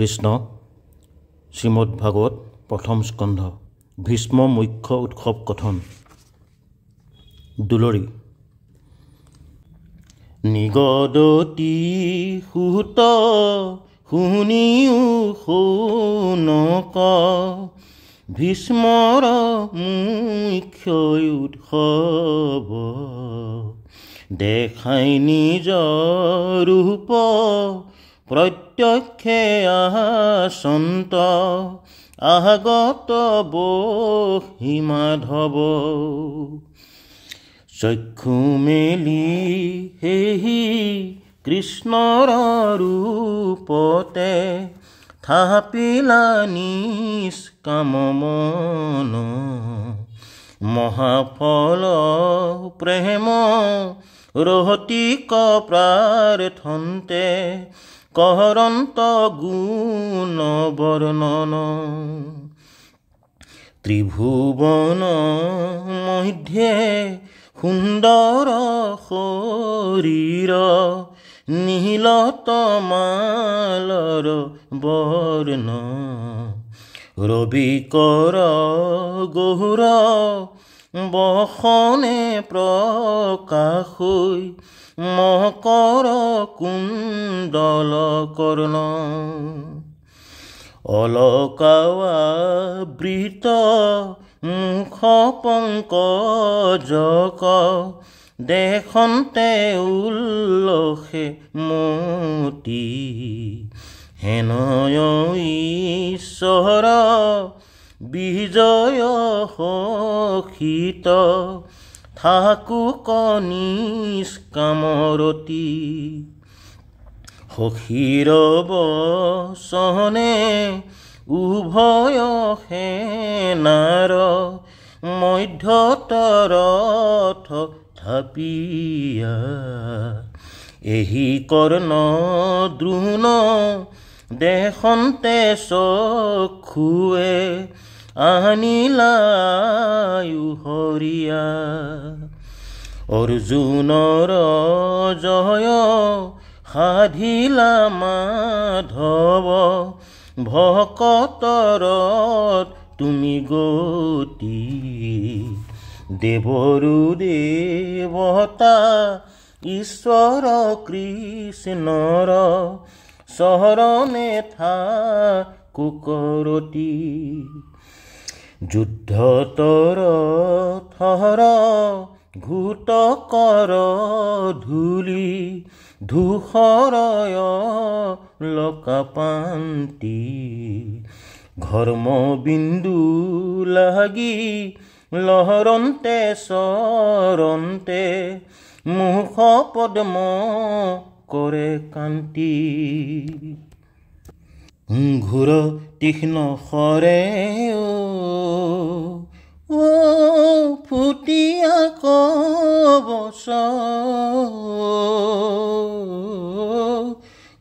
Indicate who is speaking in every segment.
Speaker 1: কৃষ্ণ শ্ৰীমদ ভাগৱত প্ৰথম স্কন্ধ ভীষ্ম মুখ্য উৎসৱ কথন দুলৰী নিগদতি সুত শুনিও শৌনক ভীষ্মৰ মুখ্য উৎসৱ দেখাই নিজ ৰূপ প্ৰত্যক্ষে আসন্ত আগত বহি মাধৱ চক্ষু মেলি সেহি কৃষ্ণৰ ৰূপতে থাপিলা নিষ্কাম মন মহাফল প্ৰেম ৰহতিক প্ৰাৰ্থন্তে কৰন্ত গুণ বৰ্ণন ত্ৰিভুৱন মধ্যে সুন্দৰ শৰীৰ নীলতমালৰ বৰ্ণ ৰবিকৰ গৌৰ বসনে প্ৰকাশ হৈ মকৰ কুণ্ডল কৰ্ণ অলকাবৃত মুখ পংকজক দেখন্তে উল্লসে মতি হেনয় ঈশ্বৰ বিজয় সখিত থাকুক নিষ্কামৰতি সখীৰ বচনে উভয় সেনাৰ মধ্যতৰথ থাপিয়া এহি কৰ্ণ দ্ৰোণ দেখন্তে চক্ষুৱে আনিলায়ু হৰিয়া অৰ্জুনৰ জয় সাধিলা মাধৱ ভকতৰ তুমি গতি দেৱৰু দেৱতা ঈশ্বৰ কৃষ্ণৰ চৰণে থাকুকৰতি যুদ্ধতৰ থৰ ঘূতকৰ ধূলি ধূসৰয় লকাপান্তি ঘৰ্মবিন্দু লাগি লহৰন্তে চৰন্তে মুখ পদ্ম কৰে কান্তি ঘোৰ তীক্ষ্ণ খৰে ও ফুটিয়া কবচ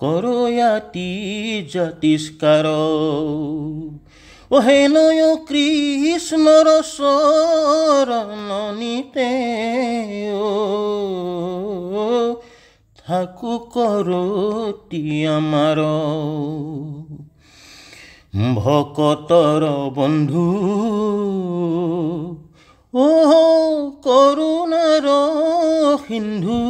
Speaker 1: কৰয়াতি জাতিষ্কাৰ হেনয় কৃষ্ণৰ চৰণনিতে থাকু কৰতি আমাৰ ভকতৰ বন্ধু ও কৰোণাৰ সিন্ধু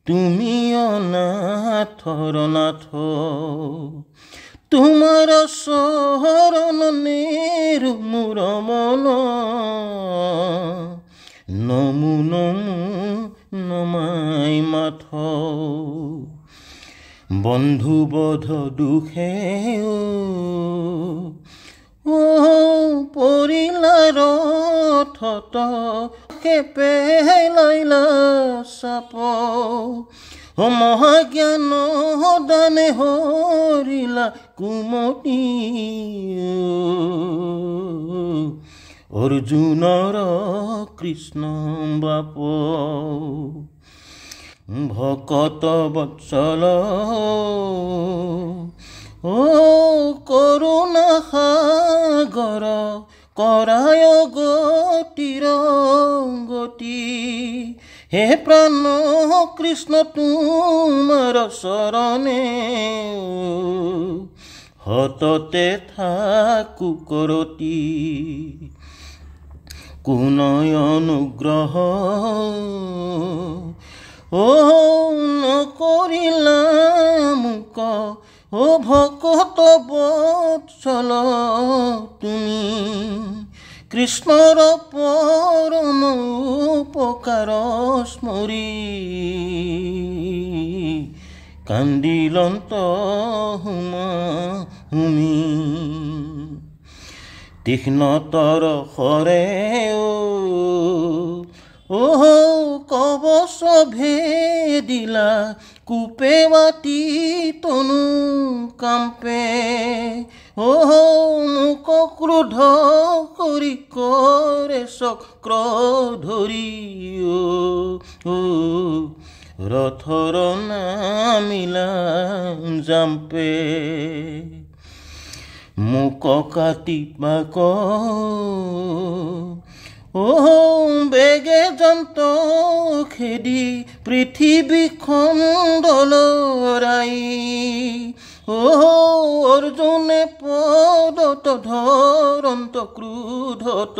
Speaker 1: তুমি অনাথৰ নাথ তোমাৰ চৰণেৰ মোৰ মন নমো নমো নমাই মাথ বন্ধুবধ দুখে ও পৰিলা ৰথত পেলাইলা চাপ মহাজ্ঞান দানে হৰিলা কুমতি অৰ্জুনৰ কৃষ্ণ বাপ ভকত বৎসল ও কৰোণা সাগৰ কৰায় গতিৰ গতি হে প্ৰাণ কৃষ্ণ তোমাৰ চৰণে হততে থাকো কৰতি কোনয় অনুগ্ৰহ নকৰিলা মোক ভকত বৎসল তুমি কৃষ্ণৰ পৰম উপকাৰ স্মৰি কান্দিলন্ত হুমি তীক্ষ্ণতৰ সৰে কবচ ভেদিলা কূপে মাতি তনু কাম্পে মোক ক্ৰোধ কৰি কৰে চক্ৰ ধৰি ৰথৰ নামিলা জাম্পে মোক কাটিবাক বেগে যন্ত খেদি পৃথিৱীখন দলৰাই অৰ্জুনে পদত ধৰন্ত ক্ৰোধত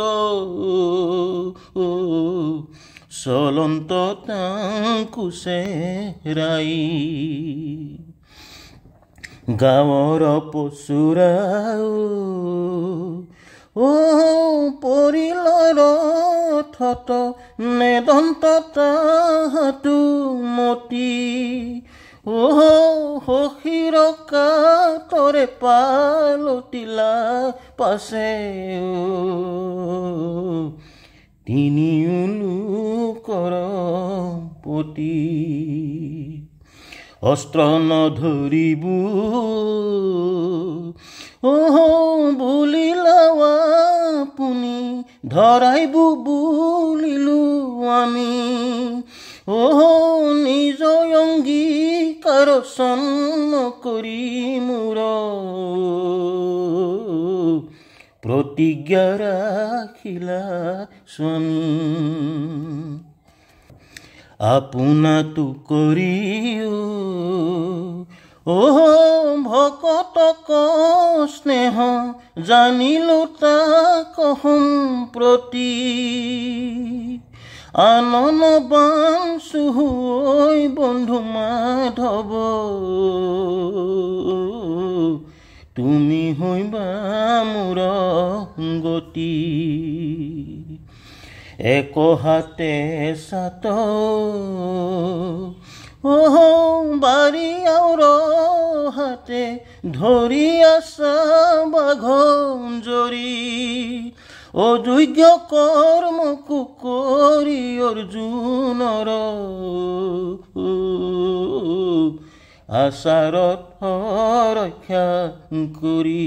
Speaker 1: চলন্ত তাংকুচে ৰাই গাঁৱৰ পচুৰা পৰিল ৰথত নেদন্ত তাহাতো মতি সখীৰ কাতৰে পালতিলা পাছে তিনিও লোকৰ পতি অস্ত্ৰ নধৰিব বুলিলা আপুনি ধৰাইব বুলিলো আমি নিজ অংগীকাৰ চন্ন কৰি মোৰ প্ৰতিজ্ঞা ৰাখিলা স্বামী আপোনাতো কৰি ভকতক স্নেহ জানিলো তাক সম্প্ৰতি আনন বাঞ্চু হৈ বন্ধু মাধৱ তুমি হৈবা মোৰ গতি এক হাতে সাত বাৰী আউৰ হাতে ধৰি আছা বাঘঞ্জৰি অযোগ্য কৰ্মকো কৰি অৰ্জুনৰ আচাৰত ৰক্ষা কৰি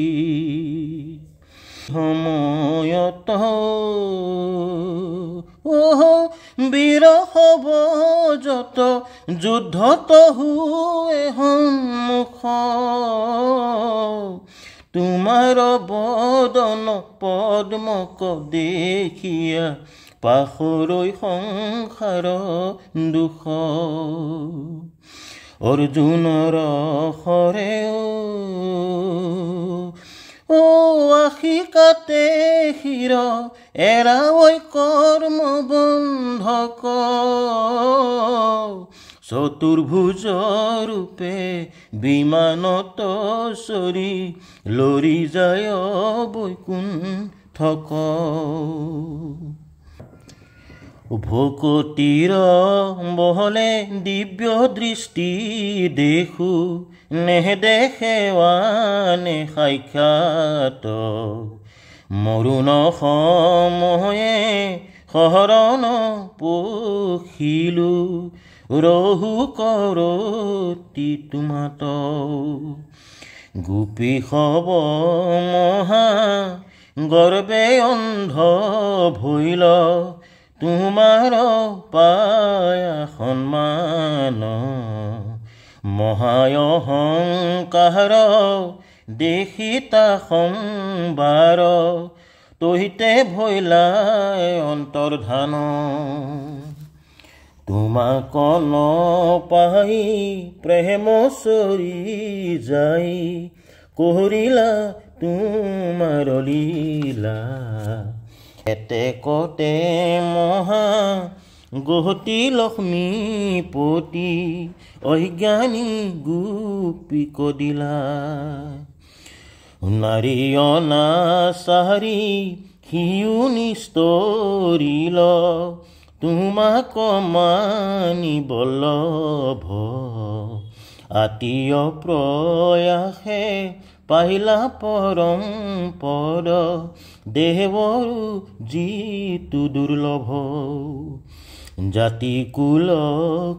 Speaker 1: সময়ত বীৰ হব যত যুদ্ধত হুৱে সন্মুখ তোমাৰ বদন পদ্মক দেখিয়া পাহৰৈ সংসাৰ দুখ অৰ্জুনৰ হৰে আশী কাতে শিৰ এৰাৱৈ কৰ্ম বন্ধক চতুৰ্ভুজ ৰূপে বিমানত চৰি লৰি যায় বৈকুণ্ঠক ভকতিৰ বহলে দিব্য দৃষ্টি দেখো নেদেখেৱানে সাক্ষাৎ মৰুণ সময়ে শৰণ পখিলো ৰহু কৰতি তোমাত গোপী হব মহা গৰ্বে অন্ধ ভৈল তোমাৰ পায়া সন্মান মহায় অহংকাৰ দেখিতা সম্বাৰ তহিতে ভৈলাই অন্তৰ্ধান তোমাক নপাই প্ৰেম চৰি যাই কৰিলা তোমাৰ লীলা এতেকতে মহা গহতি লক্ষ্মীপতি অজ্ঞানী গোপীক দিলা নাৰী অনাচাৰী সিও নিস্তৰিল তোমাক মানিব লভ আতীয় প্ৰয়াসে পাইলা পৰম পদ দেৱৰো যিটো দুৰ্লভ জাতি কুল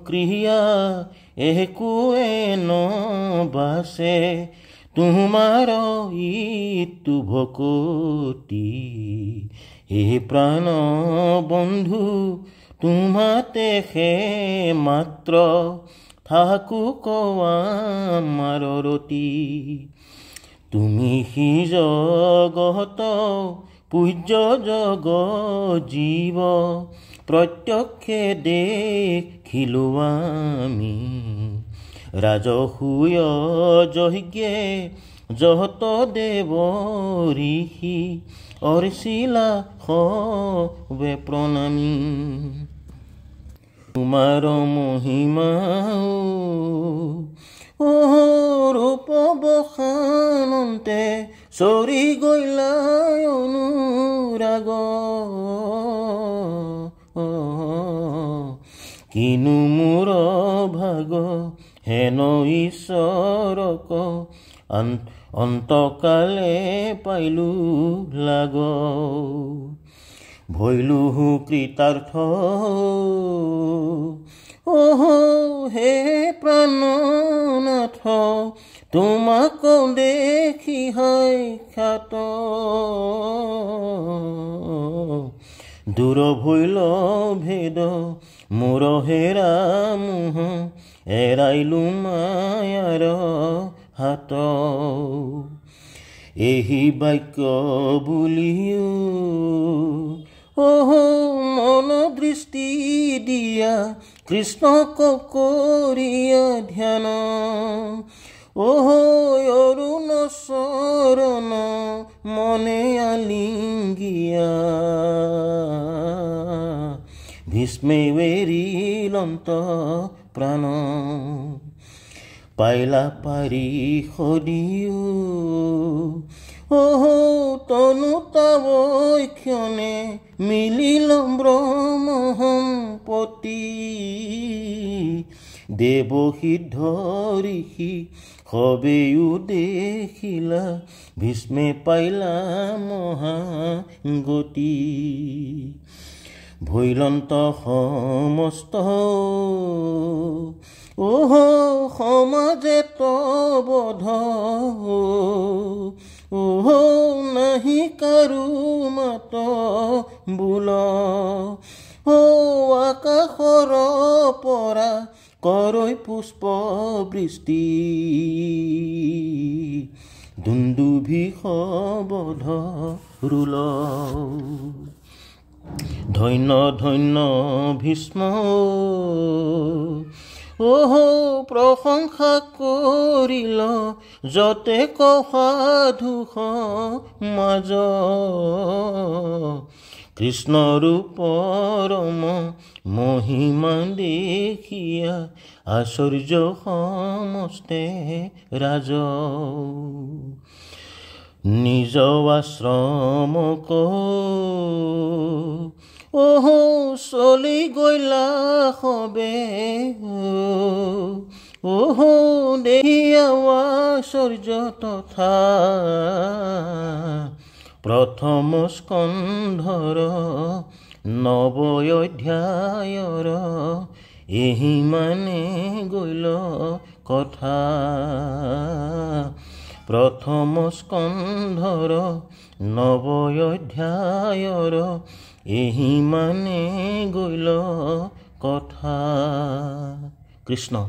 Speaker 1: ক্ৰিয়া একোৱে নবাচে তোমাৰ ইটো ভকতি হে প্ৰাণ বন্ধু তোমাতে হে মাত্ৰ থাকো কোৱা আমাৰ ৰতি তুমি সি জগত পূজ্য জগ জীৱ প্ৰত্যক্ষে দেখিলো আমি ৰাজসূয় যজ্ঞে যত দেৱ ঋষি অৰ্চিলা সবে প্ৰণামী তোমাৰ মহিমা ৰূপ বখানন্তে চৰি গইলা অনুৰাগ কিনো মোৰ ভাগ হেন ঈশ্বৰক অন্তকালে পাইলো লাগ ভৈলো কৃতাৰ্থ হে প্ৰাণনাথ তোমাক দেখি হয় খ্যাত দূৰ ভৈল ভেদ মোৰ হেৰা মোহ এৰাইলো মায়াৰ হাত এই বাক্য বুলিও মন দৃষ্টি দিয়া কৃষ্ণক কৰিয়া ধ্যান অৰুণ চৰণ মনে আলিংগিয়া ভীষ্মে এৰিলন্ত প্ৰাণ পাইলা পাৰি সদিও তনু তাৱক্ষণে মিলিল ব্ৰহ্ম সম্পত্তি দেৱসিদ্ধ ঋষি সবেও দেখিলা ভীষ্মে পাইলা মহাগতি ভৈলন্ত সমস্ত সমাজে তবধ নাহি কাৰো মাত বোল আকাশৰ পৰা কৰৈ পুষ্প বৃষ্টি দুন্দুভি সবধ ৰুল ধন্য ধন্য ভীষ্ম প্ৰশংসা কৰিল যতে সাধু সমাজ কৃষ্ণ ৰূপৰম মহিমা দেখিয়া আশ্চৰ্য সমস্তে ৰাজ নিজ আশ্ৰমক চলি গইলা সবে দেখিয়া আশ্চৰ্য তথা প্ৰথম স্কন্ধৰ নৱ অধ্যায়ৰ এহি মানে গইল কথা প্ৰথম স্কন্ধৰ নৱ অধ্যায়ৰ এহি মানে গইল কথা কৃষ্ণ।